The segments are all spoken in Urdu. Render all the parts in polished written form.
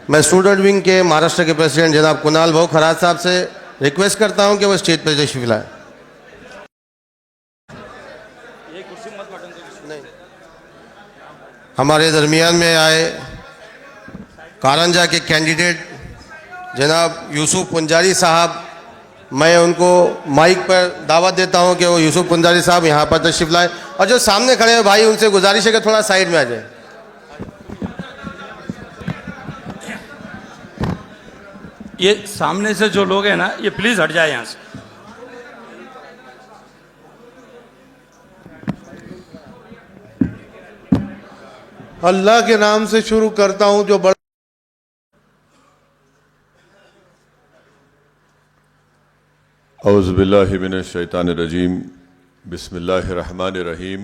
میں اسٹوڈنٹ ونگ کے مہاراشٹر کے پریزیڈنٹ جناب کنال بھاؤ خراج صاحب سے ریکویسٹ کرتا ہوں کہ وہ اسٹیج پہ تشریف لائیں. ہمارے درمیان میں آئے کارنجا کے کینڈیڈیٹ جناب یوسف پنجاری صاحب. میں ان کو مائک پر دعوت دیتا ہوں کہ وہ یوسف پنجاری صاحب یہاں پر تشریف لائیں. اور جو سامنے کھڑے ہیں بھائی ان سے گزارش ہے کہ تھوڑا سائیڈ میں آ جائیں. یہ سامنے سے جو لوگ ہیں نا یہ پلیز ہٹ جائے یہاں سے. اللہ کے نام سے شروع کرتا ہوں جو بڑا اعوذ باللہ من الشیطان الرجیم. بسم اللہ الرحمن الرحیم.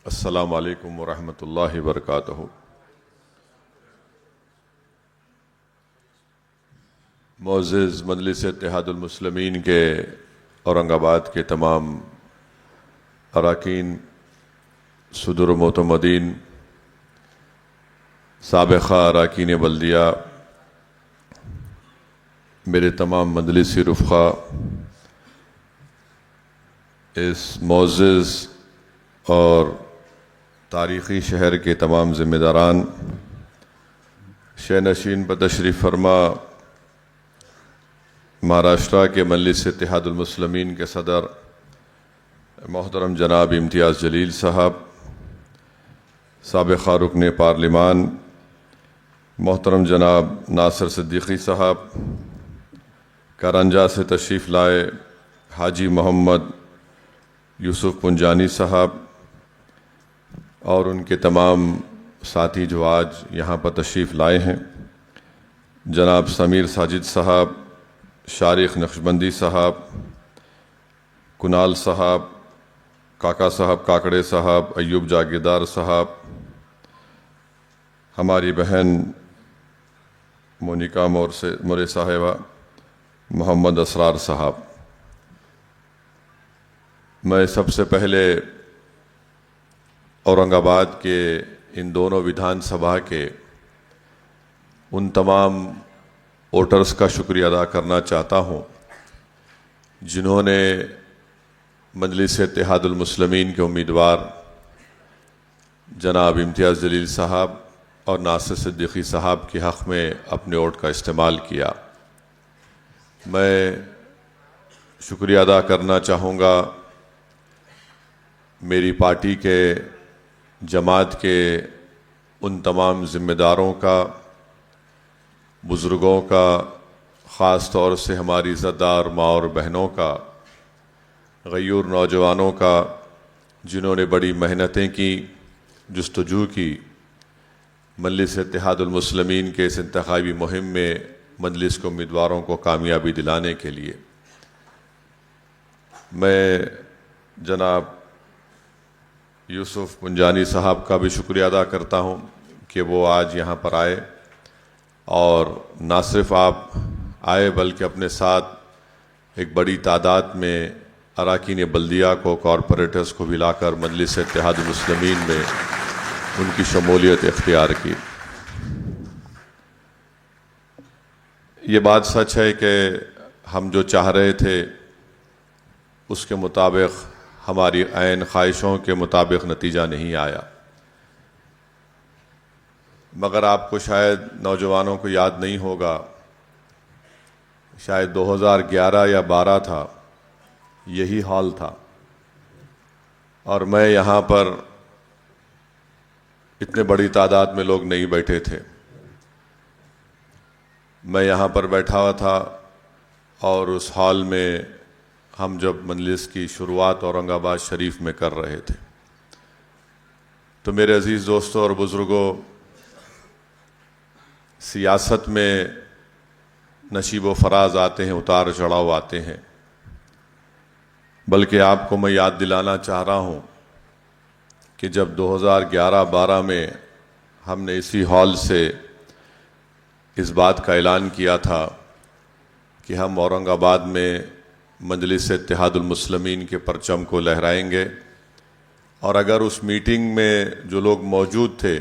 السلام علیکم ورحمۃ اللہ وبرکاتہ. معزز مجلس اتحاد المسلمین کے اورنگ آباد کے تمام اراکین، صدور و معتمدین، سابقہ اراکین بلدیہ، میرے تمام مجلسی رفقا، اس معزز اور تاریخی شہر کے تمام ذمہ داران، شہنشین پر تشریف فرما مہاراشٹرا کے مجلس اتحاد المسلمین کے صدر محترم جناب امتیاز جلیل صاحب، سابقہ رکن پارلیمان محترم جناب ناصر صدیقی صاحب، کارنجا سے تشریف لائے حاجی محمد یوسف پنجانی صاحب اور ان کے تمام ساتھی جو آج یہاں پر تشریف لائے ہیں، جناب سمیر ساجد صاحب، شارق نقشبندی صاحب، کنال صاحب، کاکا صاحب کاکڑے صاحب، ایوب جاگیردار صاحب، ہماری بہن مونیکا مورے صاحبہ، محمد اسرار صاحب. میں سب سے پہلے اورنگ آباد کے ان دونوں ودھان سبھا کے ان تمام ووٹرز کا شکریہ ادا کرنا چاہتا ہوں جنہوں نے مجلس اتحاد المسلمین کے امیدوار جناب امتیاز جلیل صاحب اور ناصر صدیقی صاحب کے حق میں اپنے ووٹ کا استعمال کیا. میں شکریہ ادا کرنا چاہوں گا میری پارٹی کے، جماعت کے ان تمام ذمہ داروں کا، بزرگوں کا، خاص طور سے ہماری عزتدار ماں اور بہنوں کا، غیور نوجوانوں کا، جنہوں نے بڑی محنتیں کی، جستجو کی مجلس اتحاد المسلمین کے اس انتخابی مہم میں مجلس کے امیدواروں کو کامیابی دلانے کے لیے. میں جناب یوسف پنجانی صاحب کا بھی شکریہ ادا کرتا ہوں کہ وہ آج یہاں پر آئے اور نہ صرف آپ آئے بلکہ اپنے ساتھ ایک بڑی تعداد میں اراکین بلدیہ کو، کارپوریٹرز کو بھی لا کر مجلس اتحاد المسلمین میں ان کی شمولیت اختیار کی. یہ بات سچ ہے کہ ہم جو چاہ رہے تھے اس کے مطابق، ہماری عین خواہشوں کے مطابق نتیجہ نہیں آیا. مگر آپ کو شاید نوجوانوں کو یاد نہیں ہوگا، شاید 2011 یا 12 تھا، یہی حال تھا اور میں یہاں پر اتنے بڑی تعداد میں لوگ نہیں بیٹھے تھے. میں یہاں پر بیٹھا ہوا تھا اور اس حال میں ہم جب مجلس کی شروعات اورنگ آباد شریف میں کر رہے تھے تو میرے عزیز دوستوں اور بزرگوں، سیاست میں نشیب و فراز آتے ہیں، اتار چڑھاؤ آتے ہیں، بلکہ آپ کو میں یاد دلانا چاہ رہا ہوں کہ جب 2011-12 میں ہم نے اسی ہال سے اس بات کا اعلان کیا تھا کہ ہم اورنگ آباد میں مجلس اتحاد المسلمین کے پرچم کو لہرائیں گے، اور اگر اس میٹنگ میں جو لوگ موجود تھے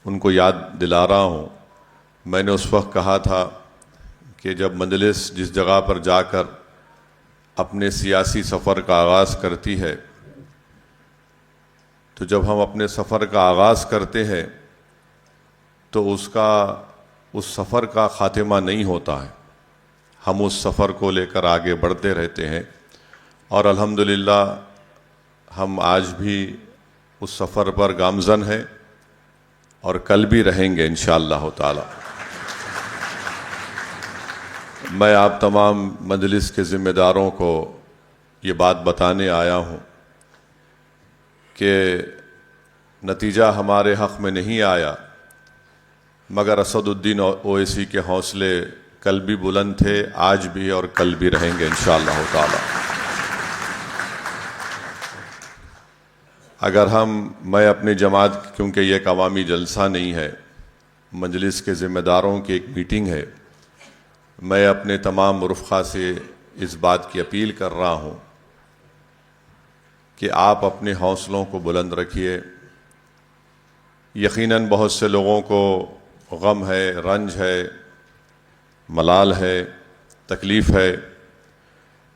ان کو یاد دلا رہا ہوں میں نے اس وقت کہا تھا کہ جب مجلس جس جگہ پر جا کر اپنے سیاسی سفر کا آغاز کرتی ہے تو جب ہم اپنے سفر کا آغاز کرتے ہیں تو اس سفر کا خاتمہ نہیں ہوتا ہے. ہم اس سفر کو لے کر آگے بڑھتے رہتے ہیں اور الحمدللہ ہم آج بھی اس سفر پر گامزن ہیں اور کل بھی رہیں گے انشاءاللہ تعالی. میں آپ تمام مجلس کے ذمہ داروں کو یہ بات بتانے آیا ہوں کہ نتیجہ ہمارے حق میں نہیں آیا مگر اسد الدین اویسی کے حوصلے کل بھی بلند تھے، آج بھی اور کل بھی رہیں گے انشاءاللہ تعالی. اگر میں اپنی جماعت، کیونکہ یہ ایک عوامی جلسہ نہیں ہے، مجلس کے ذمہ داروں کی ایک میٹنگ ہے، میں اپنے تمام رفقا سے اس بات کی اپیل کر رہا ہوں کہ آپ اپنے حوصلوں کو بلند رکھیے. یقیناً بہت سے لوگوں کو غم ہے، رنج ہے، ملال ہے، تکلیف ہے،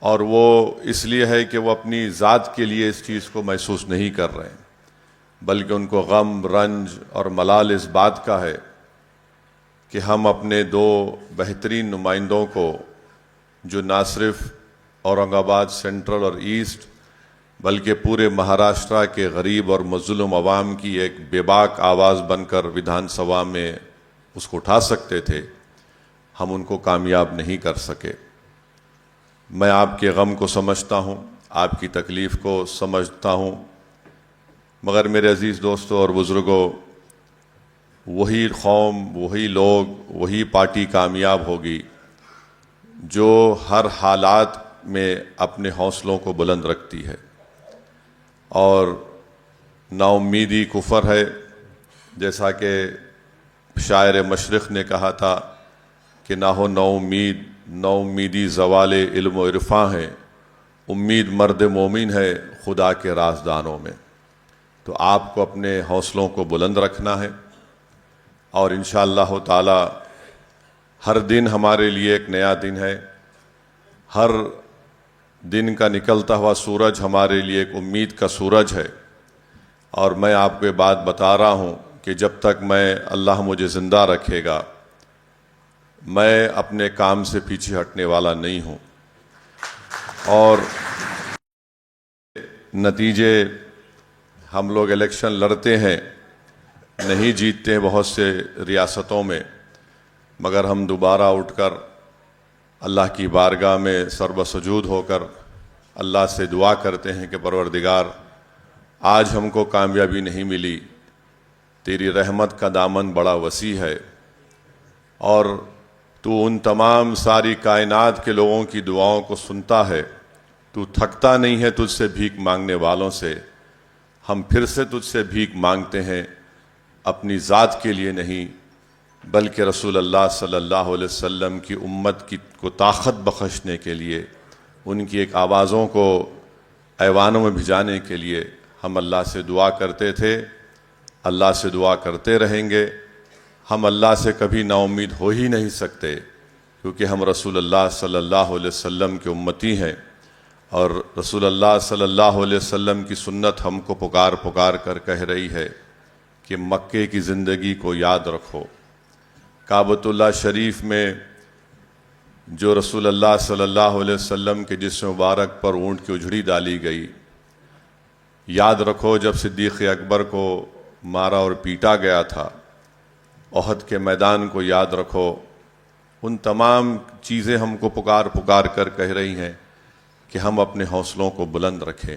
اور وہ اس لیے ہے کہ وہ اپنی ذات کے لیے اس چیز کو محسوس نہیں کر رہے ہیں، بلکہ ان کو غم، رنج اور ملال اس بات کا ہے کہ ہم اپنے دو بہترین نمائندوں کو، جو نہ صرف اورنگ آباد سینٹرل اور ایسٹ بلکہ پورے مہاراشٹرا کے غریب اور مظلوم عوام کی ایک بے باک آواز بن کر ودھان سبھا میں اس کو اٹھا سکتے تھے، ہم ان کو کامیاب نہیں کر سکے. میں آپ کے غم کو سمجھتا ہوں، آپ کی تکلیف کو سمجھتا ہوں، مگر میرے عزیز دوستوں اور بزرگوں، وہی قوم، وہی لوگ، وہی پارٹی کامیاب ہوگی جو ہر حالات میں اپنے حوصلوں کو بلند رکھتی ہے. اور نا امیدی کفر ہے، جیسا کہ شاعر مشرق نے کہا تھا کہ نہ ہو نا امیدی زوال علم و عرفاں ہے، امید مرد مومن ہے خدا کے رازدانوں میں. تو آپ کو اپنے حوصلوں کو بلند رکھنا ہے اور انشاءاللہ تعالی ہر دن ہمارے لیے ایک نیا دن ہے. ہر دن کا نکلتا ہوا سورج ہمارے لیے ایک امید کا سورج ہے. اور میں آپ کو یہ بات بتا رہا ہوں کہ جب تک اللہ مجھے زندہ رکھے گا، میں اپنے کام سے پیچھے ہٹنے والا نہیں ہوں. اور نتیجے، ہم لوگ الیکشن لڑتے ہیں، نہیں جیتتے ہیں بہت سے ریاستوں میں، مگر ہم دوبارہ اٹھ کر اللہ کی بارگاہ میں سر بسجود ہو کر اللہ سے دعا کرتے ہیں کہ پروردگار، آج ہم کو کامیابی نہیں ملی، تیری رحمت کا دامن بڑا وسیع ہے اور تو ان تمام ساری کائنات کے لوگوں کی دعاؤں کو سنتا ہے، تو تھکتا نہیں ہے تجھ سے بھیک مانگنے والوں سے. ہم پھر سے تجھ سے بھیک مانگتے ہیں، اپنی ذات کے لیے نہیں بلکہ رسول اللہ صلی اللہ علیہ وسلم کی امت کو طاقت بخشنے کے لیے، ان کی ایک آوازوں کو ایوانوں میں بھجانے کے لیے ہم اللہ سے دعا کرتے تھے، اللہ سے دعا کرتے رہیں گے. ہم اللہ سے کبھی نا امید ہو ہی نہیں سکتے کیونکہ ہم رسول اللہ صلی اللہ علیہ وسلم کے امتی ہیں، اور رسول اللہ صلی اللہ علیہ وسلم کی سنت ہم کو پکار پکار کر کہہ رہی ہے کہ مکے کی زندگی کو یاد رکھو. کعبۃ اللہ شریف میں جو رسول اللہ صلی اللہ علیہ وسلم کے جسم مبارک پر اونٹ کی اجڑی ڈالی گئی، یاد رکھو جب صدیق اکبر کو مارا اور پیٹا گیا تھا، احد کے میدان کو یاد رکھو. ان تمام چیزیں ہم کو پکار پکار کر کہہ رہی ہیں کہ ہم اپنے حوصلوں کو بلند رکھیں.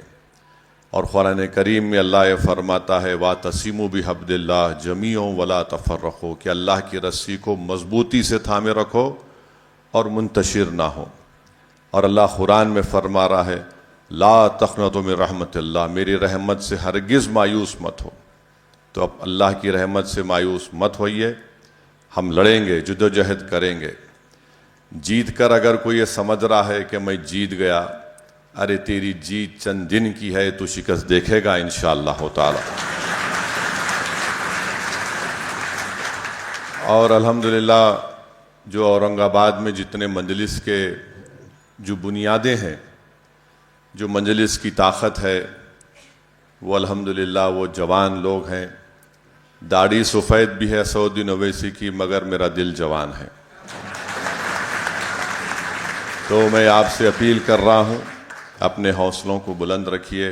اور قرآن کریم میں اللہ یہ فرماتا ہے وَاعْتَصِمُوا بِحَبْلِ اللَّهِ جَمِيعًا وَلَا تَفَرَّقُوا، کہ اللہ کی رسی کو مضبوطی سے تھامے رکھو اور منتشر نہ ہو. اور اللہ قرآن میں فرما رہا ہے لا تقنطوا من رحمت اللہ، میری رحمت سے ہرگز مایوس مت ہو. تو اب اللہ کی رحمت سے مایوس مت ہوئیے، ہم لڑیں گے، جدوجہد کریں گے. جیت کر اگر کوئی یہ سمجھ رہا ہے کہ میں جیت گیا، ارے تیری جیت چند دن کی ہے، تو شکست دیکھے گا انشاءاللہ تعالی. اور الحمدللہ جو اورنگ آباد میں جتنے مجلس کے جو بنیادیں ہیں، جو مجلس کی طاقت ہے، وہ الحمدللہ وہ جوان لوگ ہیں. داڑھی سفید بھی ہے اسدالدین اویسی کی، مگر میرا دل جوان ہے. تو میں آپ سے اپیل کر رہا ہوں، اپنے حوصلوں کو بلند رکھیے.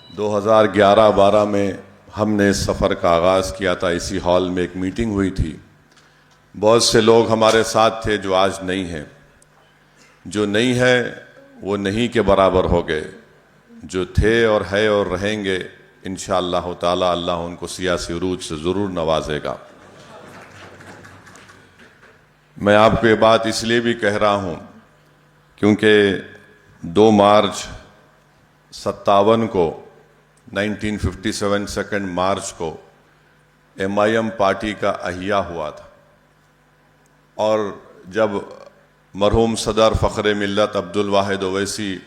2011-12 میں ہم نے اس سفر کا آغاز کیا تھا. اسی ہال میں ایک میٹنگ ہوئی تھی. بہت سے لوگ ہمارے ساتھ تھے جو آج نہیں ہیں. جو نہیں ہے وہ نہیں کے برابر ہو گئے. جو تھے اور ہے اور رہیں گے انشاءاللہ تعالی اللہ ان کو سیاسی عروج سے ضرور نوازے گا. میں آپ کو یہ بات اس لیے بھی کہہ رہا ہوں کیونکہ 2 مارچ 57 کو 1957 2 مارچ کو MIM پارٹی کا احیا ہوا تھا. اور جب مرحوم صدر فخر ملت عبدالواحد اویسی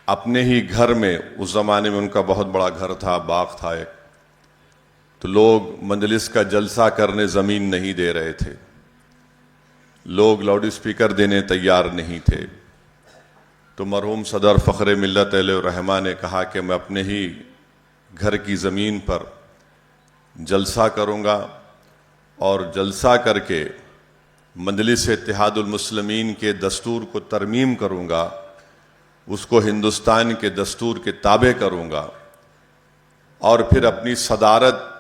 اپنے ہی گھر میں، اس زمانے میں ان کا بہت بڑا گھر تھا، باغ تھا ایک، تو لوگ مجلس کا جلسہ کرنے زمین نہیں دے رہے تھے. لوگ لاؤڈ اسپیکر دینے تیار نہیں تھے. تو مرحوم صدر فخر ملت علیہ الرحمہ نے کہا کہ میں اپنے ہی گھر کی زمین پر جلسہ کروں گا، اور جلسہ کر کے مجلس اتحاد المسلمین کے دستور کو ترمیم کروں گا، اس کو ہندوستان کے دستور کے تابع کروں گا، اور پھر اپنی صدارت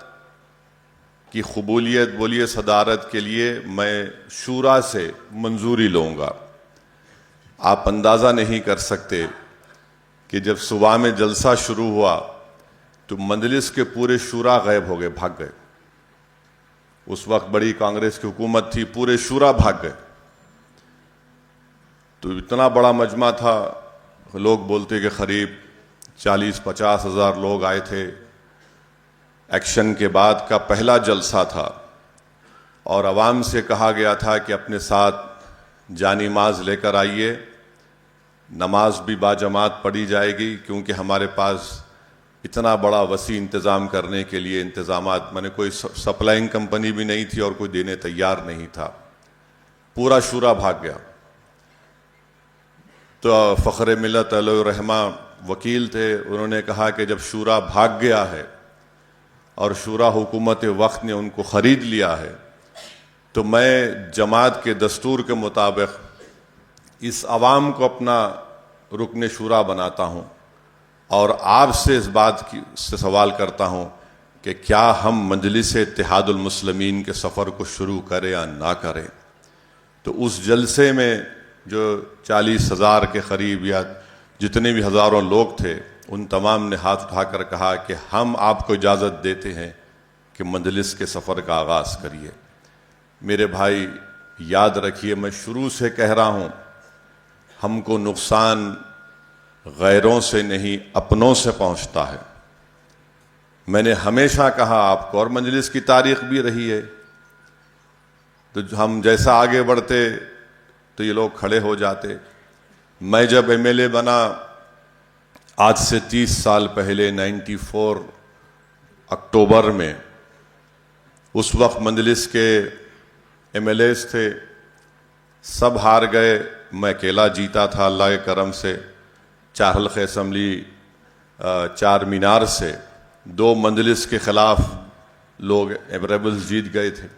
کی قبولیت، بولیے صدارت کے لیے میں شورا سے منظوری لوں گا. آپ اندازہ نہیں کر سکتے کہ جب صبح میں جلسہ شروع ہوا تو مجلس کے پورے شورا غائب ہو گئے، بھاگ گئے. اس وقت بڑی کانگریس کی حکومت تھی، پورے شورا بھاگ گئے. تو اتنا بڑا مجمع تھا، لوگ بولتے کہ قریب 40-50 ہزار لوگ آئے تھے. ایکشن کے بعد کا پہلا جلسہ تھا، اور عوام سے کہا گیا تھا کہ اپنے ساتھ جانی نماز لے کر آئیے. نماز بھی باجماعت پڑھی جائے گی، کیونکہ ہمارے پاس اتنا بڑا وسیع انتظام کرنے کے لیے انتظامات، میں نے کوئی سپلائنگ کمپنی بھی نہیں تھی اور کوئی دینے تیار نہیں تھا. پورا شورا بھاگ گیا. تو فخر ملت علیہ الرحمہ وکیل تھے، انہوں نے کہا کہ جب شورا بھاگ گیا ہے اور شورا حکومت وقت نے ان کو خرید لیا ہے، تو میں جماعت کے دستور کے مطابق اس عوام کو اپنا رکن شورا بناتا ہوں، اور آپ سے اس بات سے سوال کرتا ہوں کہ کیا ہم مجلس اتحاد المسلمین کے سفر کو شروع کریں یا نہ کریں. تو اس جلسے میں جو 40,000 کے قریب یا جتنے بھی ہزاروں لوگ تھے، ان تمام نے ہاتھ اٹھا کر کہا کہ ہم آپ کو اجازت دیتے ہیں کہ مجلس کے سفر کا آغاز کریے. میرے بھائی یاد رکھیے، میں شروع سے کہہ رہا ہوں، ہم کو نقصان غیروں سے نہیں اپنوں سے پہنچتا ہے. میں نے ہمیشہ کہا آپ کو، اور مجلس کی تاریخ بھی رہی ہے، تو ہم جیسا آگے بڑھتے تو یہ لوگ کھڑے ہو جاتے. میں جب MLA بنا آج سے 30 سال پہلے 94 اکتوبر میں، اس وقت مجلس کے MLAs تھے، سب ہار گئے، میں اکیلا جیتا تھا اللہ کے کرم سے. 4 حلقے اسمبلی، 4 مینار سے 2 مجلس کے خلاف لوگ ریبلز جیت گئے تھے.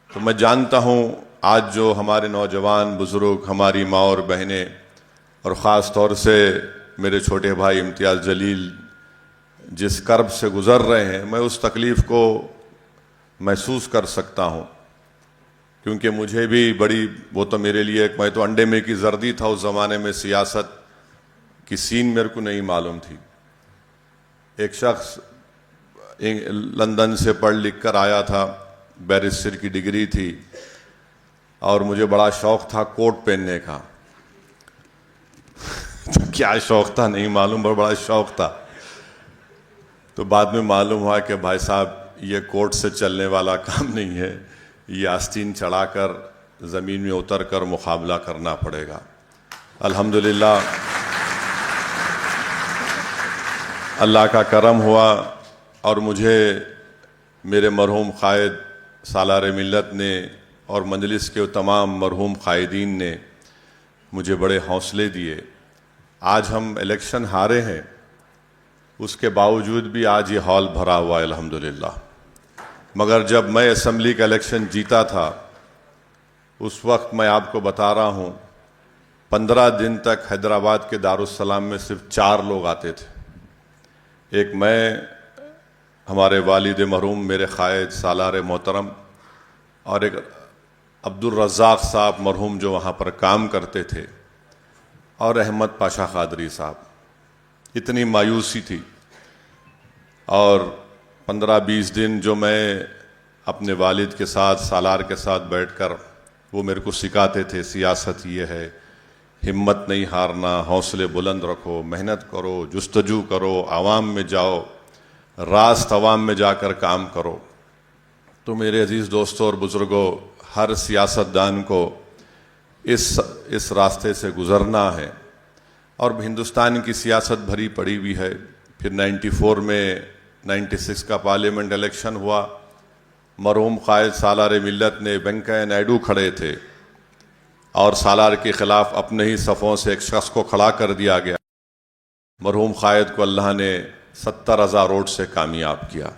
تو میں جانتا ہوں آج جو ہمارے نوجوان بزرگ، ہماری ماں اور بہنیں، اور خاص طور سے میرے چھوٹے بھائی امتیاز جلیل جس کرب سے گزر رہے ہیں، میں اس تکلیف کو محسوس کر سکتا ہوں، کیونکہ مجھے بھی بڑی، وہ تو میرے لیے، میں تو انڈے میں کی زردی تھا اس زمانے میں، سیاست کی سین میرے کو نہیں معلوم تھی. ایک شخص لندن سے پڑھ لکھ کر آیا تھا، بیرسٹر کی ڈگری تھی، اور مجھے بڑا شوق تھا کوٹ پہننے کا. کیا شوق تھا نہیں معلوم، بڑا شوق تھا. تو بعد میں معلوم ہوا کہ بھائی صاحب یہ کوٹ سے چلنے والا کام نہیں ہے، یہ آستین چڑھا کر زمین میں اتر کر مقابلہ کرنا پڑے گا. الحمدللہ اللہ کا کرم ہوا، اور مجھے میرے مرحوم قائد سالار ملت نے اور مجلس کے تمام مرحوم قائدین نے مجھے بڑے حوصلے دیے. آج ہم الیکشن ہارے ہیں، اس کے باوجود بھی آج یہ ہال بھرا ہوا ہے الحمدللہ. مگر جب میں اسمبلی کا الیکشن جیتا تھا اس وقت میں آپ کو بتا رہا ہوں 15 دن تک حیدرآباد کے دارالسلام میں صرف 4 لوگ آتے تھے. ایک میں، ہمارے والد مرحوم میرے قائد سالار محترم، اور ایک عبدالرزاق صاحب مرحوم جو وہاں پر کام کرتے تھے، اور احمد پاشا قادری صاحب. اتنی مایوسی تھی. اور 15-20 دن جو میں اپنے والد کے ساتھ سالار کے ساتھ بیٹھ کر وہ میرے کو سکھاتے تھے سیاست یہ ہے، ہمت نہیں ہارنا، حوصلے بلند رکھو، محنت کرو، جستجو کرو، عوام میں جاؤ، راست عوام میں جا کر کام کرو. تو میرے عزیز دوستوں اور بزرگوں، ہر سیاستدان کو اس راستے سے گزرنا ہے. اور ہندوستان کی سیاست بھری پڑی ہوئی ہے. پھر 94 میں 96 کا پارلیمنٹ الیکشن ہوا. مرحوم قائد سالار ملت نے وینکیا نائیڈو کھڑے تھے اور سالار کے خلاف اپنے ہی صفوں سے ایک شخص کو کھڑا کر دیا گیا. مرحوم قائد کو اللہ نے 70,000 ووٹ سے کامیاب کیا.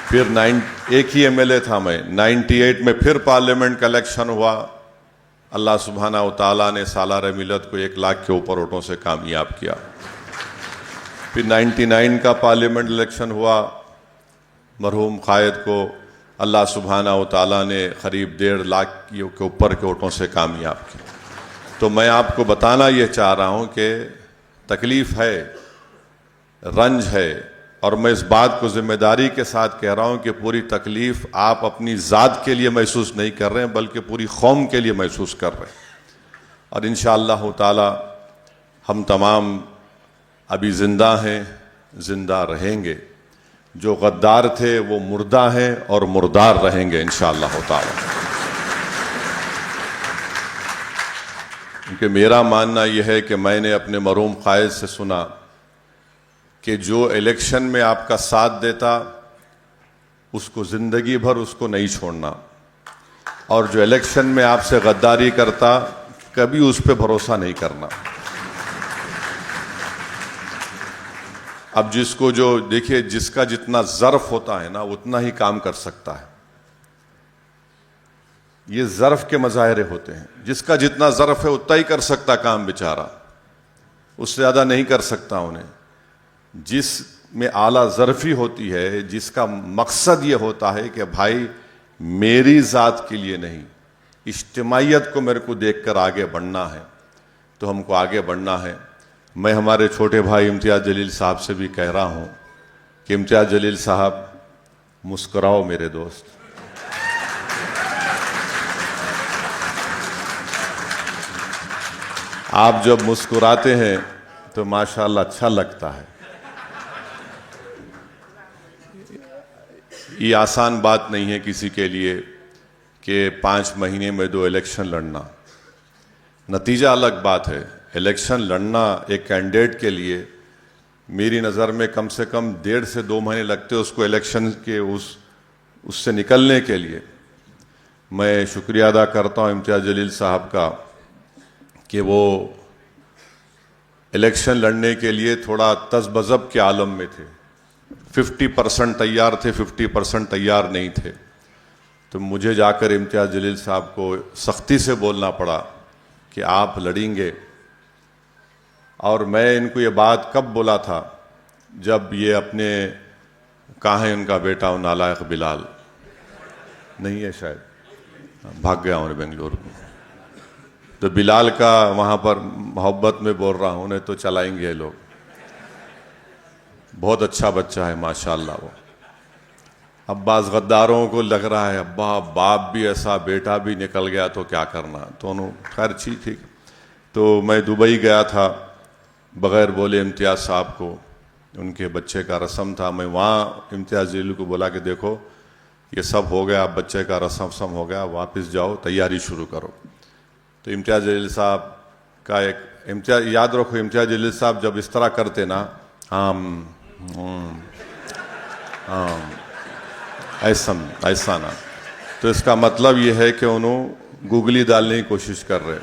پھر ایک ہی ایم ایل اے تھا میں. 98 میں پھر پارلیمنٹ کا الیکشن ہوا. اللہ سبحانہ و تعالیٰ نے سالار ملت کو 1 لاکھ کے اوپر ووٹوں سے کامیاب کیا. پھر 99 کا پارلیمنٹ الیکشن ہوا. مرحوم قائد کو اللہ سبحانہ و تعالیٰ نے قریب 1.5 لاکھ کے اوپر کے ووٹوں سے کامیاب کیا. تو میں آپ کو بتانا یہ چاہ رہا ہوں کہ تکلیف ہے، رنج ہے، اور میں اس بات کو ذمہ داری کے ساتھ کہہ رہا ہوں کہ پوری تکلیف آپ اپنی ذات کے لیے محسوس نہیں کر رہے ہیں بلکہ پوری قوم کے لیے محسوس کر رہے ہیں. اور انشاءاللہ تعالی ہم تمام ابھی زندہ ہیں، زندہ رہیں گے. جو غدار تھے وہ مردہ ہیں اور مردار رہیں گے انشاءاللہ تعالی. کیونکہ میرا ماننا یہ ہے کہ میں نے اپنے مرحوم قائد سے سنا کہ جو الیکشن میں آپ کا ساتھ دیتا اس کو زندگی بھر اس کو نہیں چھوڑنا، اور جو الیکشن میں آپ سے غداری کرتا کبھی اس پہ بھروسہ نہیں کرنا. اب جس کو جو دیکھیے، جس کا جتنا ظرف ہوتا ہے نا اتنا ہی کام کر سکتا ہے. یہ ظرف کے مظاہرے ہوتے ہیں. جس کا جتنا ظرف ہے اتنا ہی کر سکتا کام بیچارہ، اس سے زیادہ نہیں کر سکتا. انہیں جس میں اعلیٰ ظرفی ہوتی ہے، جس کا مقصد یہ ہوتا ہے کہ بھائی میری ذات کے لیے نہیں، اجتماعیت کو میرے کو دیکھ کر آگے بڑھنا ہے، تو ہم کو آگے بڑھنا ہے. میں ہمارے چھوٹے بھائی امتیاز جلیل صاحب سے بھی کہہ رہا ہوں کہ امتیاز جلیل صاحب مسکراؤ میرے دوست. آپ جب مسکراتے ہیں تو ماشاءاللہ اچھا لگتا ہے. یہ آسان بات نہیں ہے کسی کے لیے کہ 5 مہینے میں 2 الیکشن لڑنا. نتیجہ الگ بات ہے. الیکشن لڑنا ایک کینڈیڈیٹ کے لیے میری نظر میں کم سے کم 1.5 سے 2 مہینے لگتے اس کو الیکشن کے اس سے نکلنے کے لیے. میں شکریہ ادا کرتا ہوں امتیاز جلیل صاحب کا کہ وہ الیکشن لڑنے کے لیے تھوڑا تذبذب کے عالم میں تھے. 50% تیار تھے، 50% تیار نہیں تھے. تو مجھے جا کر امتیاز جلیل صاحب کو سختی سے بولنا پڑا کہ آپ لڑیں گے. اور میں ان کو یہ بات کب بولا تھا؟ جب یہ اپنے، کہاں ہے ان کا بیٹا وہ نالائق بلال؟ نہیں ہے شاید، بھاگ گیا ہوں بنگلور کو. تو بلال کا وہاں پر محبت میں بول رہا ہوں، انہیں تو چلائیں گے لوگ. بہت اچھا بچہ ہے ماشاءاللہ وہ. اب بعض غداروں کو لگ رہا ہے ابا باپ بھی ایسا، بیٹا بھی نکل گیا تو کیا کرنا. دونوں خیر ٹھیک. تو میں دبئی گیا تھا بغیر بولے امتیاز صاحب کو، ان کے بچے کا رسم تھا. میں وہاں امتیاز جلیل کو بولا کہ دیکھو یہ سب ہو گیا، اب بچے کا رسم ہو گیا، واپس جاؤ تیاری شروع کرو. تو امتیاز جلیل صاحب کا ایک یاد رکھو، امتیاز جلیل صاحب جب اس طرح کرتے نا، ایسا نہ. تو اس کا مطلب یہ ہے کہ انہوں گوگلی ڈالنے کی کوشش کر رہے.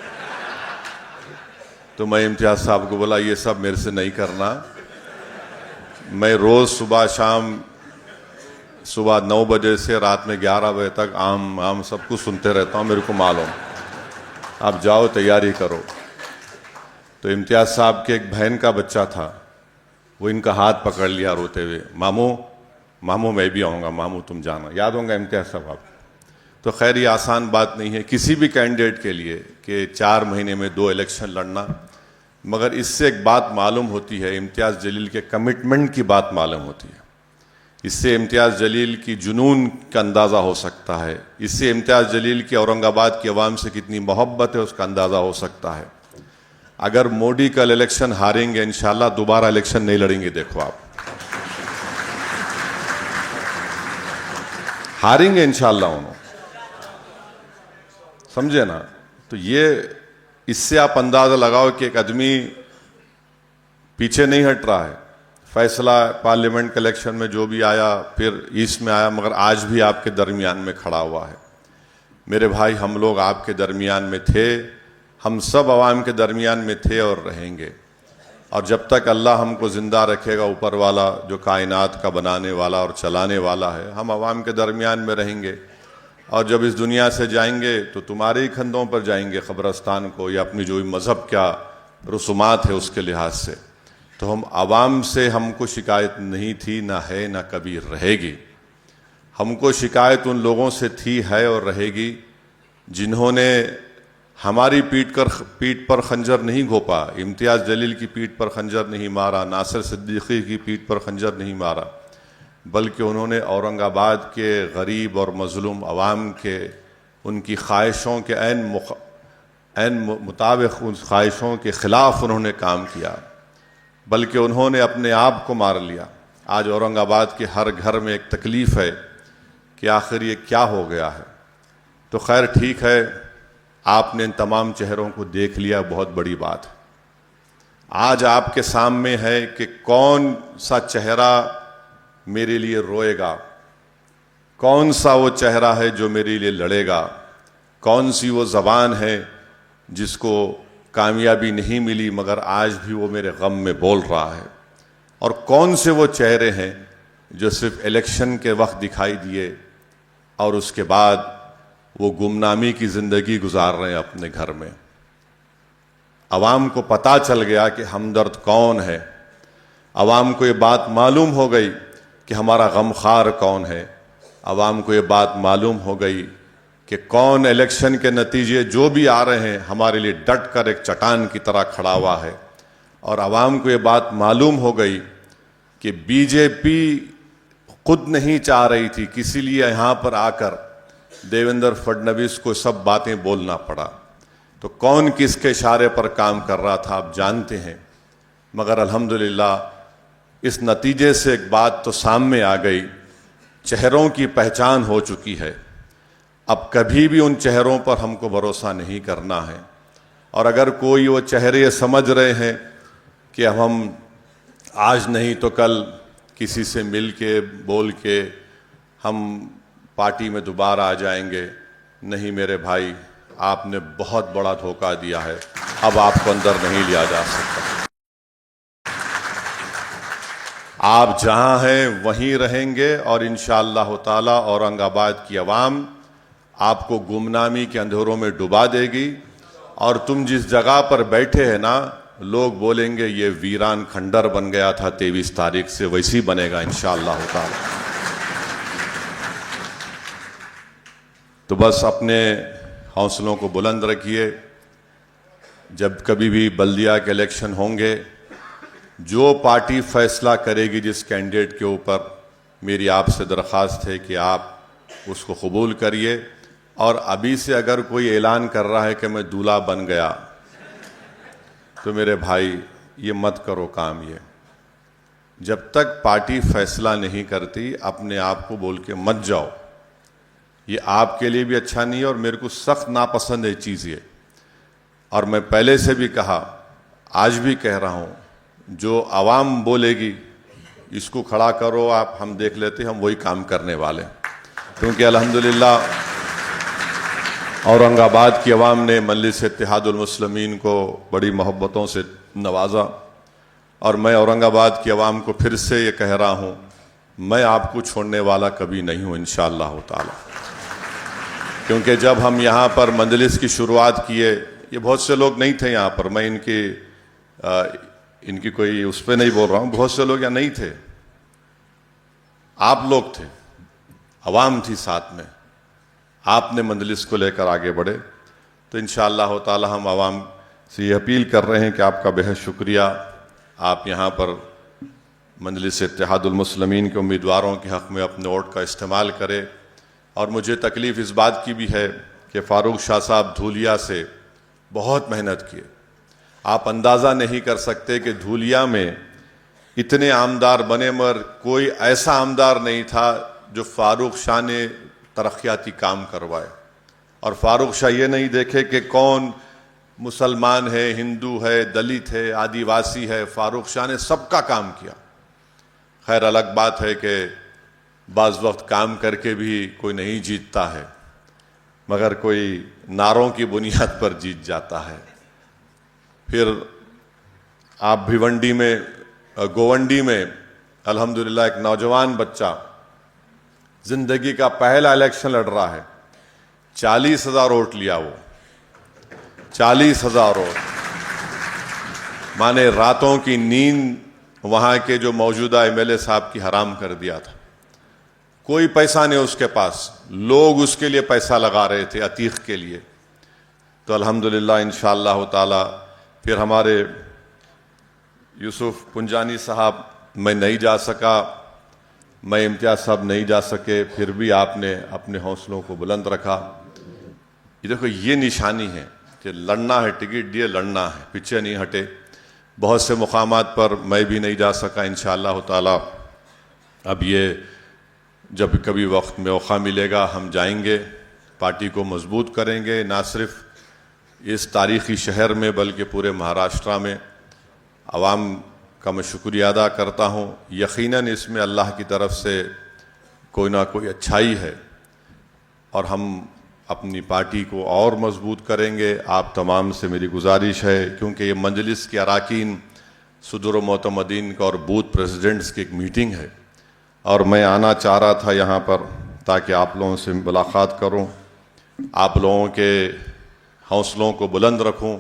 تو میں امتیاز صاحب کو بولا یہ سب میرے سے نہیں کرنا. میں روز صبح 9 بجے سے رات میں 11 بجے تک عام سب کچھ سنتے رہتا ہوں, میرے کو معلوم. آپ جاؤ تیاری کرو. تو امتیاز صاحب کے ایک بہن کا بچہ تھا, وہ ان کا ہاتھ پکڑ لیا روتے ہوئے, ماموں میں بھی آؤں گا, ماموں تم جانا. یاد ہوں گا امتیاز صاحب آپ. تو خیر یہ آسان بات نہیں ہے کسی بھی کینڈیڈیٹ کے لیے کہ 4 مہینے میں 2 الیکشن لڑنا, مگر اس سے ایک بات معلوم ہوتی ہے, امتیاز جلیل کے کمٹمنٹ کی بات معلوم ہوتی ہے. اس سے امتیاز جلیل کی جنون کا اندازہ ہو سکتا ہے. اس سے امتیاز جلیل کی اورنگ آباد کی عوام سے کتنی محبت ہے اس کا اندازہ ہو سکتا ہے. اگر مودی کل الیکشن ہاریں گے انشاءاللہ دوبارہ الیکشن نہیں لڑیں گے. دیکھو آپ ہاریں گے انشاءاللہ انہوں, سمجھے نا. تو یہ اس سے آپ اندازہ لگاؤ کہ ایک آدمی پیچھے نہیں ہٹ رہا ہے. فیصلہ پارلیمنٹ کے الیکشن میں جو بھی آیا پھر ایسٹ میں آیا, مگر آج بھی آپ کے درمیان میں کھڑا ہوا ہے. میرے بھائی ہم لوگ آپ کے درمیان میں تھے, ہم سب عوام کے درمیان میں تھے اور رہیں گے. اور جب تک اللہ ہم کو زندہ رکھے گا, اوپر والا جو کائنات کا بنانے والا اور چلانے والا ہے, ہم عوام کے درمیان میں رہیں گے. اور جب اس دنیا سے جائیں گے تو تمہارے ہی کندھوں پر جائیں گے قبرستان کو, یا اپنی جو مذہب کیا رسومات ہے اس کے لحاظ سے. تو ہم عوام سے ہم کو شکایت نہیں تھی, نہ ہے, نہ کبھی رہے گی. ہم کو شکایت ان لوگوں سے تھی, ہے اور رہے گی جنہوں نے ہماری پیٹھ پر خنجر نہیں گھوپا. امتیاز جلیل کی پیٹھ پر خنجر نہیں مارا, ناصر صدیقی کی پیٹھ پر خنجر نہیں مارا, بلکہ انہوں نے اورنگ آباد کے غریب اور مظلوم عوام کے ان کی خواہشوں کے عین مطابق ان خواہشوں کے خلاف انہوں نے کام کیا, بلکہ انہوں نے اپنے آپ کو مار لیا. آج اورنگ آباد کے ہر گھر میں ایک تکلیف ہے کہ آخر یہ کیا ہو گیا ہے. تو خیر ٹھیک ہے, آپ نے ان تمام چہروں کو دیکھ لیا, بہت بڑی بات. آج آپ کے سامنے ہے کہ کون سا چہرہ میرے لیے روئے گا, کون سا وہ چہرہ ہے جو میرے لیے لڑے گا, کون سی وہ زبان ہے جس کو کامیابی نہیں ملی مگر آج بھی وہ میرے غم میں بول رہا ہے, اور کون سے وہ چہرے ہیں جو صرف الیکشن کے وقت دکھائی دیے اور اس کے بعد وہ گمنامی کی زندگی گزار رہے ہیں اپنے گھر میں. عوام کو پتہ چل گیا کہ ہمدرد کون ہے, عوام کو یہ بات معلوم ہو گئی کہ ہمارا غمخوار کون ہے, عوام کو یہ بات معلوم ہو گئی کہ کون الیکشن کے نتیجے جو بھی آ رہے ہیں ہمارے لیے ڈٹ کر ایک چٹان کی طرح کھڑا ہوا ہے. اور عوام کو یہ بات معلوم ہو گئی کہ بی جے پی خود نہیں چاہ رہی تھی, کسی لیے یہاں پر آ کر دیویندر فڈنویس کو سب باتیں بولنا پڑا. تو کون کس کے اشارے پر کام کر رہا تھا آپ جانتے ہیں, مگر الحمدللہ اس نتیجے سے ایک بات تو سامنے آ گئی, چہروں کی پہچان ہو چکی ہے. اب کبھی بھی ان چہروں پر ہم کو بھروسہ نہیں کرنا ہے. اور اگر کوئی وہ چہرے سمجھ رہے ہیں کہ ہم آج نہیں تو کل کسی سے مل کے بول کے ہم پارٹی میں دوبارہ آ جائیں گے, نہیں میرے بھائی, آپ نے بہت بڑا دھوکہ دیا ہے, اب آپ کو اندر نہیں لیا جا سکتا. آپ جہاں ہیں وہیں رہیں گے, اور انشاءاللہ تعالی اورنگ آباد کی عوام آپ کو گمنامی کے اندھیروں میں ڈبا دے گی. اور تم جس جگہ پر بیٹھے ہیں نا, لوگ بولیں گے یہ ویران کھنڈر بن گیا تھا 23 تاریخ سے, ویسی بنے گا انشاءاللہ تعالی. تو بس اپنے حوصلوں کو بلند رکھیے. جب کبھی بھی بلدیہ کے الیکشن ہوں گے, جو پارٹی فیصلہ کرے گی جس کینڈیڈیٹ کے اوپر, میری آپ سے درخواست ہے کہ آپ اس کو قبول کریے. اور ابھی سے اگر کوئی اعلان کر رہا ہے کہ میں دولہا بن گیا, تو میرے بھائی یہ مت کرو کام. یہ جب تک پارٹی فیصلہ نہیں کرتی اپنے آپ کو بول کے مت جاؤ, یہ آپ کے لیے بھی اچھا نہیں ہے, اور میرے کو سخت ناپسند ہے چیز یہ. اور میں پہلے سے بھی کہا, آج بھی کہہ رہا ہوں, جو عوام بولے گی اس کو کھڑا کرو آپ, ہم دیکھ لیتے, ہم وہی کام کرنے والے. کیونکہ الحمدللہ اورنگ آباد کی عوام نے مجلس اتحاد المسلمین کو بڑی محبتوں سے نوازا، اور میں اورنگ آباد کی عوام کو پھر سے یہ کہہ رہا ہوں، میں آپ کو چھوڑنے والا کبھی نہیں ہوں انشاءاللہ تعالی۔ کیونکہ جب ہم یہاں پر مجلس کی شروعات کیے، یہ بہت سے لوگ نہیں تھے یہاں پر، میں ان کی کوئی اس پہ نہیں بول رہا ہوں، بہت سے لوگ یہاں نہیں تھے، آپ لوگ تھے، عوام تھی ساتھ میں، آپ نے مجلس کو لے کر آگے بڑھے۔ تو انشاءاللہ تعالی ہم عوام سے یہ اپیل کر رہے ہیں کہ آپ کا بہت شکریہ، آپ یہاں پر مجلس اتحاد المسلمین کے امیدواروں کے حق میں اپنے ووٹ کا استعمال کرے۔ اور مجھے تکلیف اس بات کی بھی ہے کہ فاروق شاہ صاحب دھولیا سے بہت محنت کیے، آپ اندازہ نہیں کر سکتے کہ دھولیا میں اتنے آمدار بنے، مگر کوئی ایسا آمدار نہیں تھا جو فاروق شاہ نے ترقیاتی کام کروائے۔ اور فاروق شاہ یہ نہیں دیکھے کہ کون مسلمان ہے، ہندو ہے، دلت ہے، آدیواسی ہے، فاروق شاہ نے سب کا کام کیا۔ خیر الگ بات ہے کہ بعض وقت کام کر کے بھی کوئی نہیں جیتتا ہے، مگر کوئی نعروں کی بنیاد پر جیت جاتا ہے۔ پھر آپ گوونڈی میں الحمدللہ ایک نوجوان بچہ زندگی کا پہلا الیکشن لڑ رہا ہے، 40,000 ووٹ لیا، وہ 40,000 ووٹ، مانے راتوں کی نیند وہاں کے جو موجودہ ایم ایل اے صاحب کی حرام کر دیا تھا۔ کوئی پیسہ نہیں اس کے پاس، لوگ اس کے لیے پیسہ لگا رہے تھے عتیق کے لیے۔ تو الحمدللہ انشاءاللہ تعالی پھر ہمارے یوسف پنجانی صاحب، میں نہیں جا سکا، میں امتیاز صاحب نہیں جا سکے، پھر بھی آپ نے اپنے حوصلوں کو بلند رکھا۔ یہ دیکھو، یہ نشانی ہے کہ لڑنا ہے، ٹکٹ دیے لڑنا ہے، پیچھے نہیں ہٹے۔ بہت سے مقامات پر میں بھی نہیں جا سکا، انشاءاللہ تعالی اب یہ جب کبھی وقت میں موقع ملے گا ہم جائیں گے، پارٹی کو مضبوط کریں گے، نہ صرف اس تاریخی شہر میں بلکہ پورے مہاراشٹرا میں۔ عوام کا میں شکریہ ادا کرتا ہوں، یقیناً اس میں اللہ کی طرف سے کوئی نہ کوئی اچھائی ہے، اور ہم اپنی پارٹی کو اور مضبوط کریں گے۔ آپ تمام سے میری گزارش ہے، کیونکہ یہ مجلس کے اراکین، صدور و معتمدین کا اور بوتھ پریزیڈنٹس کی ایک میٹنگ ہے، اور میں آنا چاہ رہا تھا یہاں پر تاکہ آپ لوگوں سے ملاقات کروں، آپ لوگوں کے حوصلوں کو بلند رکھوں،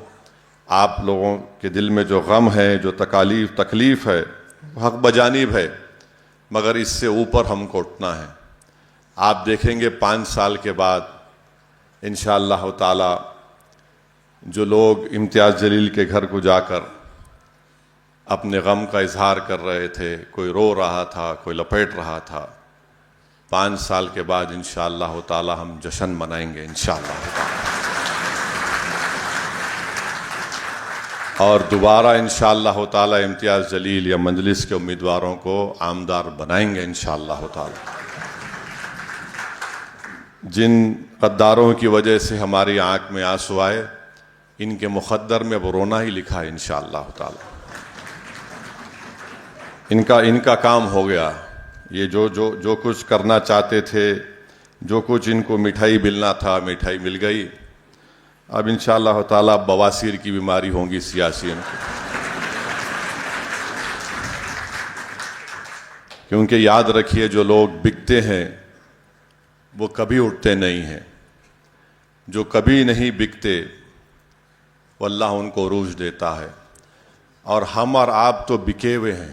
آپ لوگوں کے دل میں جو غم ہے، جو تکلیف ہے، حق بجانب ہے، مگر اس سے اوپر ہم کو اٹھنا ہے۔ آپ دیکھیں گے 5 سال کے بعد انشاءاللہ تعالی جو لوگ امتیاز جلیل کے گھر کو جا کر اپنے غم کا اظہار کر رہے تھے، کوئی رو رہا تھا، کوئی لپیٹ رہا تھا، 5 سال کے بعد انشاءاللہ تعالی ہم جشن منائیں گے انشاءاللہ تعالی، اور دوبارہ انشاءاللہ تعالی امتیاز جلیل یا مجلس کے امیدواروں کو عامدار بنائیں گے انشاءاللہ تعالی۔ جن غداروں کی وجہ سے ہماری آنکھ میں آنسو آئے، ان کے مقدر میں وہ رونا ہی لکھا ہے انشاءاللہ تعالی۔ ان کا کام ہو گیا، یہ جو کچھ کرنا چاہتے تھے، جو کچھ ان کو مٹھائی ملنا تھا، مٹھائی مل گئی۔ اب انشاءاللہ تعالی بواسیر کی بیماری ہوں گی سیاسیوں کو، کیونکہ یاد رکھیے جو لوگ بکتے ہیں وہ کبھی اٹھتے نہیں ہیں، جو کبھی نہیں بکتے وہ اللہ ان کو عروج دیتا ہے۔ اور ہم اور آپ تو بکے ہوئے ہیں،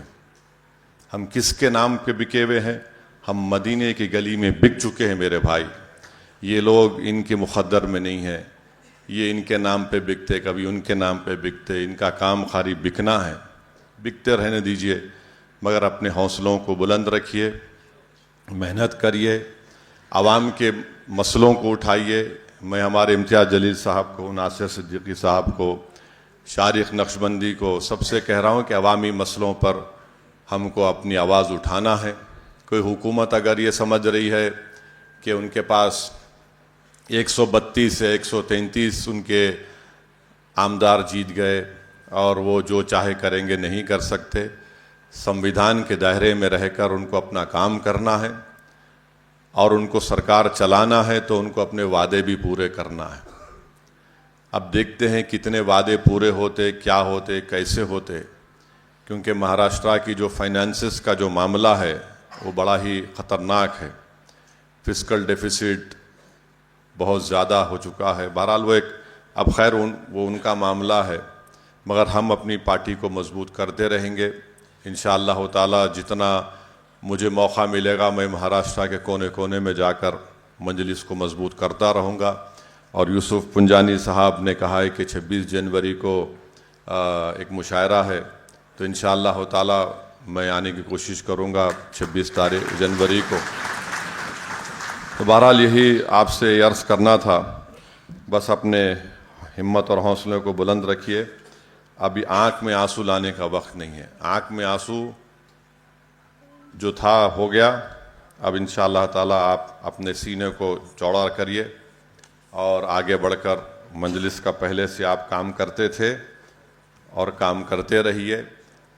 ہم کس کے نام پہ بکے ہوئے ہیں؟ ہم مدینے کی گلی میں بک چکے ہیں میرے بھائی۔ یہ لوگ ان کے مقدر میں نہیں ہیں، یہ ان کے نام پہ بکتے، کبھی ان کے نام پہ بکتے، ان کا کام خالی بکنا ہے۔ بکتے رہنے دیجئے، مگر اپنے حوصلوں کو بلند رکھیے، محنت کریے، عوام کے مسئلوں کو اٹھائیے۔ میں ہمارے امتیاز جلیل صاحب کو، ناصر صدیقی صاحب کو، شارق نقشبندی کو سب سے کہہ رہا ہوں کہ عوامی مسئلوں پر ہم کو اپنی آواز اٹھانا ہے۔ کوئی حکومت اگر یہ سمجھ رہی ہے کہ ان کے پاس 132 سے 133 ان کے عامدار جیت گئے اور وہ جو چاہے کریں گے، نہیں کر سکتے۔ سمویدھان کے دائرے میں رہ کر ان کو اپنا کام کرنا ہے، اور ان کو سرکار چلانا ہے تو ان کو اپنے وعدے بھی پورے کرنا ہے. اب دیکھتے ہیں کتنے وعدے پورے ہوتے, کیا ہوتے, کیسے ہوتے, کیونکہ مہاراشٹرا کی جو فائنانسز کا جو معاملہ ہے وہ بڑا ہی خطرناک ہے. فسکل ڈیفیسٹ بہت زیادہ ہو چکا ہے. بہرحال وہ اب خیر وہ ان کا معاملہ ہے, مگر ہم اپنی پارٹی کو مضبوط کرتے رہیں گے انشاءاللہ تعالی. جتنا مجھے موقع ملے گا میں مہاراشٹرا کے کونے کونے میں جا کر مجلس کو مضبوط کرتا رہوں گا. اور یوسف پنجانی صاحب نے کہا ہے کہ 26 جنوری کو ایک مشاعرہ ہے, تو انشاءاللہ تعالی میں آنے کی کوشش کروں گا 26 جنوری کو. تو بہرحال یہی آپ سے عرض کرنا تھا. بس اپنے ہمت اور حوصلے کو بلند رکھیے. ابھی آنکھ میں آنسو لانے کا وقت نہیں ہے. آنکھ میں آنسو جو تھا ہو گیا. اب انشاءاللہ تعالی آپ اپنے سینے کو چوڑا کریے اور آگے بڑھ کر مجلس کا پہلے سے آپ کام کرتے تھے اور کام کرتے رہیے.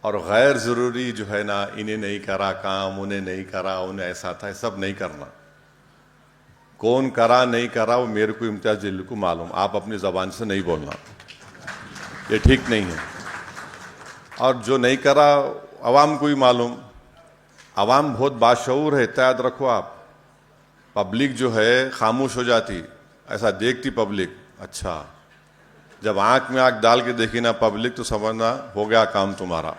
اور غیر ضروری جو ہے نا, انہیں نہیں کرا کام, انہیں نہیں کرا, انہیں ایسا تھا, سب نہیں کرنا. کون کرا نہیں کرا وہ میرے کو امتیاز جلیل کو معلوم. آپ اپنی زبان سے نہیں بولنا, یہ ٹھیک نہیں ہے. اور جو نہیں کرا عوام کو ہی معلوم. عوام بہت باشعور ہے, یاد رکھو آپ. پبلک جو ہے خاموش ہو جاتی, ایسا دیکھتی پبلک. اچھا جب آنکھ میں آنکھ ڈال کے دیکھی نا پبلک تو سمجھنا ہو گیا کام تمہارا.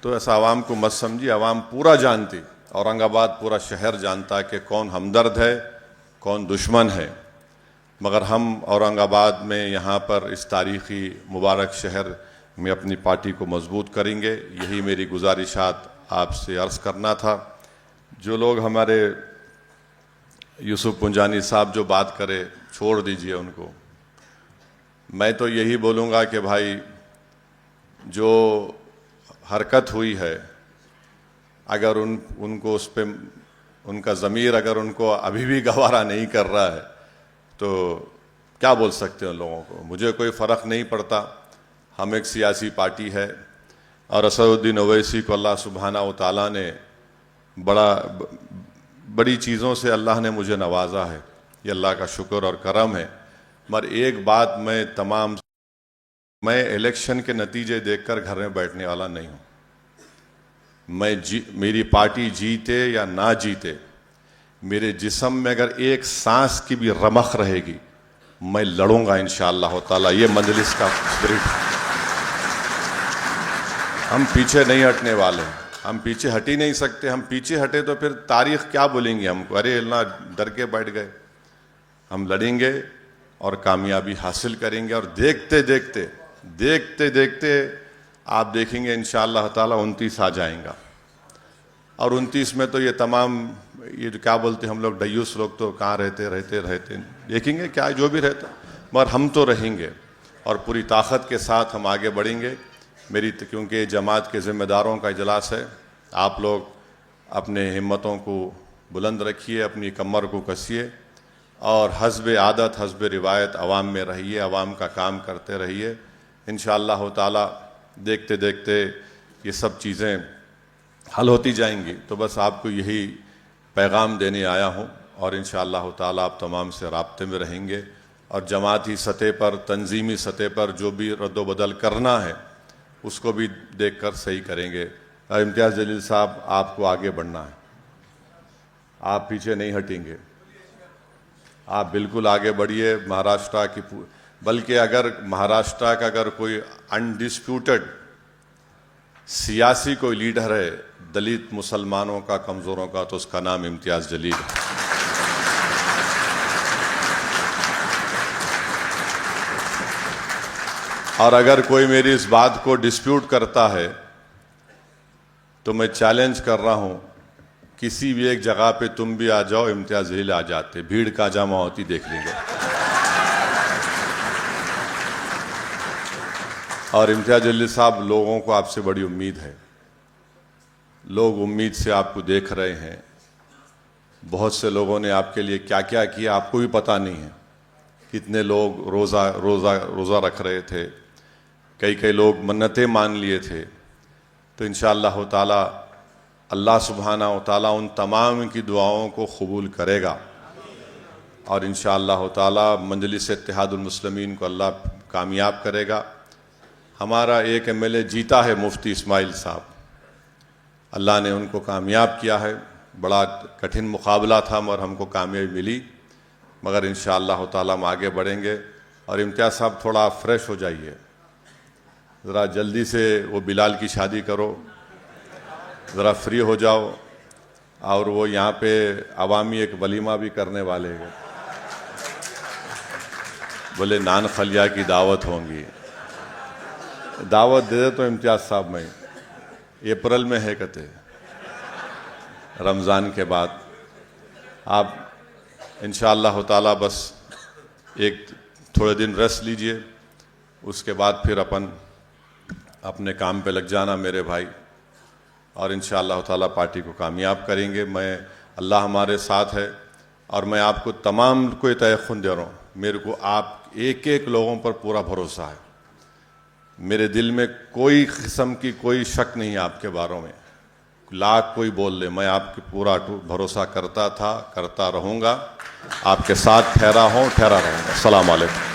تو ایسا عوام کو مت سمجھی. عوام پورا جانتی, اورنگ آباد پورا شہر جانتا کہ کون ہمدرد ہے کون دشمن ہے. مگر ہم اورنگ آباد میں یہاں پر اس تاریخی مبارک شہر میں اپنی پارٹی کو مضبوط کریں گے. یہی میری گزارشات آپ سے عرض کرنا تھا. جو لوگ ہمارے یوسف پنجانی صاحب جو بات کرے چھوڑ دیجئے ان کو. میں تو یہی بولوں گا کہ بھائی جو حرکت ہوئی ہے, اگر ان کو اس پہ ان کا ضمیر اگر ان کو ابھی بھی گوارا نہیں کر رہا ہے تو کیا بول سکتے ہیں ان لوگوں کو. مجھے کوئی فرق نہیں پڑتا. ہم ایک سیاسی پارٹی ہے اور اسد الدین اویسی کو اللہ سبحانہ و تعالیٰ نے بڑی چیزوں سے اللہ نے مجھے نوازا ہے. یہ اللہ کا شکر اور کرم ہے. مگر ایک بات میں الیکشن کے نتیجے دیکھ کر گھر میں بیٹھنے والا نہیں ہوں. میری پارٹی جیتے یا نہ جیتے, میرے جسم میں اگر ایک سانس کی بھی رمق رہے گی میں لڑوں گا انشاءاللہ تعالی. یہ مجلس کا اسپرٹ. ہم پیچھے نہیں ہٹنے والے. ہم پیچھے ہٹ ہی نہیں سکتے. ہم پیچھے ہٹے تو پھر تاریخ کیا بولیں گے ہم کو, ارے اللہ ڈر کے بیٹھ گئے. ہم لڑیں گے اور کامیابی حاصل کریں گے. اور دیکھتے دیکھتے آپ دیکھیں گے انشاءاللہ تعالی 29 آ جائیں گا. اور 29 میں تو یہ تمام یہ جو کیا بولتے ہم لوگ ڈیوس لوگ تو کہاں رہتے دیکھیں گے کیا جو بھی رہتا, مگر ہم تو رہیں گے اور پوری طاقت کے ساتھ ہم آگے بڑھیں گے. کیونکہ جماعت کے ذمہ داروں کا اجلاس ہے. آپ لوگ اپنے ہمتوں کو بلند رکھیے, اپنی کمر کو کسیے اور حسب عادت حسب روایت عوام میں رہیے, عوام کا کام کرتے رہیے. انشاءاللہ تعالی دیکھتے دیکھتے یہ سب چیزیں حل ہوتی جائیں گی. تو بس آپ کو یہی پیغام دینے آیا ہوں اور انشاءاللہ تعالی آپ تمام سے رابطے میں رہیں گے اور جماعتی سطح پر, تنظیمی سطح پر جو بھی رد و بدل کرنا ہے اس کو بھی دیکھ کر صحیح کریں گے. امتیاز جلیل صاحب آپ کو آگے بڑھنا ہے, آپ پیچھے نہیں ہٹیں گے. آپ بالکل آگے بڑھیے. مہاراشٹرا کی بلکہ اگر مہاراشٹرا کا اگر کوئی انڈسپیوٹڈ سیاسی کوئی لیڈر ہے دلت مسلمانوں کا, کمزوروں کا, تو اس کا نام امتیاز جلیل ہے. اور اگر کوئی میری اس بات کو ڈسپیوٹ کرتا ہے تو میں چیلنج کر رہا ہوں, کسی بھی ایک جگہ پہ تم بھی آ جاؤ, امتیاز جلیل آ جاتے. بھیڑ کا جمع ہوتی دیکھ لیں گے. اور امتیاز جلیل صاحب, لوگوں کو آپ سے بڑی امید ہے. لوگ امید سے آپ کو دیکھ رہے ہیں. بہت سے لوگوں نے آپ کے لیے کیا کیا کیا آپ کو بھی پتہ نہیں ہے. کتنے لوگ روزہ رکھ رہے تھے, کئی لوگ منتیں مان لیے تھے. تو انشاءاللہ تعالی اللہ سبحانہ و تعالیٰ ان تمام کی دعاؤں کو قبول کرے گا، اور انشاءاللہ تعالیٰ مجلس اتحاد المسلمین کو اللہ کامیاب کرے گا۔ ہمارا ایک ایم ایل اے جیتا ہے، مفتی اسماعیل صاحب، اللہ نے ان کو کامیاب کیا ہے۔ بڑا کٹھن مقابلہ تھا مگر ہم کو کامیابی ملی، مگر انشاءاللہ تعالیٰ ہم آگے بڑھیں گے۔ اور امتیاز صاحب تھوڑا فریش ہو جائیے، ذرا جلدی سے وہ بلال کی شادی کرو، ذرا فری ہو جاؤ، اور وہ یہاں پہ عوامی ایک ولیمہ بھی کرنے والے ہیں، بولے نان خلیہ کی دعوت ہوں گی، دعوت دے دے تو امتیاز صاحب میں اپریل میں ہے کہتے رمضان کے بعد۔ آپ انشاءاللہ تعالیٰ بس ایک تھوڑے دن ریسٹ لیجئے، اس کے بعد پھر اپنے کام پہ لگ جانا میرے بھائی، اور انشاءاللہ تعالیٰ پارٹی کو کامیاب کریں گے۔ اللہ ہمارے ساتھ ہے، اور میں آپ کو تمام کو یہ تیقن دے رہا ہوں، میرے کو آپ ایک ایک لوگوں پر پورا بھروسہ ہے، میرے دل میں کوئی قسم کی کوئی شک نہیں ہے آپ کے باروں میں، لاکھ کوئی بول لے، میں آپ کی پورا بھروسہ کرتا تھا، کرتا رہوں گا، آپ کے ساتھ ٹھہرا رہوں گا۔ السلام علیکم۔